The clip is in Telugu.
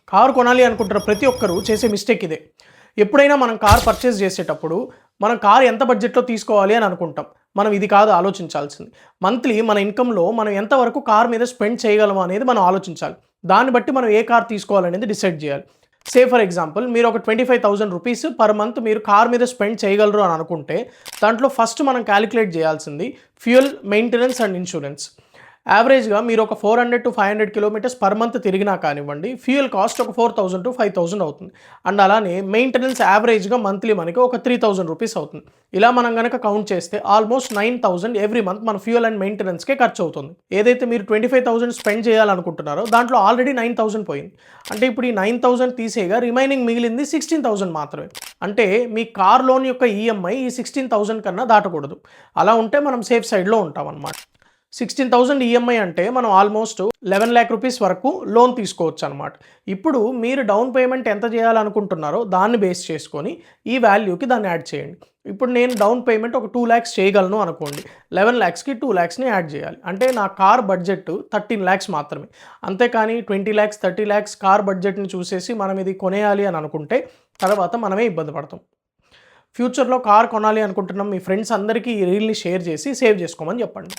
కారు కొనాలి అనుకుంటున్న ప్రతి ఒక్కరు చేసే మిస్టేక్ ఇదే. ఎప్పుడైనా మనం కార్ పర్చేస్ చేసేటప్పుడు, మనం కార్ ఎంత బడ్జెట్‌లో తీసుకోవాలి అని అనుకుంటాం. మనం ఇది కాదు ఆలోచించాల్సింది. మంత్లీ మన ఇన్‌కమ్‌లో మనం ఎంత వరకు కార్ మీద స్పెండ్ చేయగలము అనేది మనం ఆలోచించాలి. దాన్ని బట్టి మనం ఏ కార్ తీసుకోవాలనేది డిసైడ్ చేయాలి. ఫర్ ఎగ్జాంపుల్ మీరు ఒక ₹25,000 పర్ మంత్ మీరు కార్ మీద స్పెండ్ చేయగలరు అని అనుకుంటే, దాంట్లో ఫస్ట్ మనం కాలిక్యులేట్ చేయాల్సింది ఫ్యూయల్, మెయింటెనెన్స్ అండ్ ఇన్స్యూరెన్స్. యావరేజ్‌గా మీరు ఒక 400-500 కిలోమీటర్స్ పర్ మంత్ తిరిగినా కానివ్వండి, ఫ్యూయల్ కాస్ట్ ఒక 4,000-5,000 అవుతుంది. అండ్ అలానే మెయింటెనెన్స్ యావరేజ్‌గా మంత్లీ మనకి ఒక ₹3,000 అవుతుంది. ఇలా మనం గనక కౌంట్ చేస్తే ఆల్మోస్ట్ 9,000 ఎవ్రీ మంత్ మన ఫ్యూయల్ అండ్ మెయింటెనెన్స్‌కే ఖర్చవుతుంది. ఏదైతే మీరు 25,000 స్పెండ్ చేయాలనుకుంటున్నారో దాంట్లో ఆల్రెడీ 9,000 పోయింది. అంటే ఇప్పుడు ఈ 9,000 తీసేయగా రిమైనింగ్ మిగిలింది 16,000 మాత్రమే. అంటే మీ కార్ లోన్ యొక్క ఈఎంఐ ఈ 16,000 కన్నా దాటకూడదు. అలా ఉంటే మనం సేఫ్ సైడ్‌లో ఉంటామన్నమాట. 16,000 ఈఎంఐ అంటే మనం ఆల్మోస్ట్ 11,00,000 రూపీస్ వరకు లోన్ తీసుకోవచ్చనమాట. ఇప్పుడు మీరు డౌన్ పేమెంట్ ఎంత చేయాలనుకుంటున్నారో దాన్ని బేస్ చేసుకొని ఈ వాల్యూకి దాన్ని యాడ్ చేయండి. ఇప్పుడు నేను డౌన్ పేమెంట్ ఒక 2,00,000 చేయగలను అనుకోండి. 11,00,000కి 2,00,000ని యాడ్ చేయాలి. అంటే నా కార్ బడ్జెట్ 13,00,000 మాత్రమే. అంతేకాని 20,00,000, 30,00,000 కార్ బడ్జెట్‌ని చూసేసి మనం ఇది కొనేయాలి అని అనుకుంటే తర్వాత మనమే ఇబ్బంది పడతాం. ఫ్యూచర్‌లో కార్ కొనాలి అనుకుంటున్న మీ ఫ్రెండ్స్ అందరికీ ఈ రీల్‌ని షేర్ చేసి సేవ్ చేసుకోమని చెప్పండి.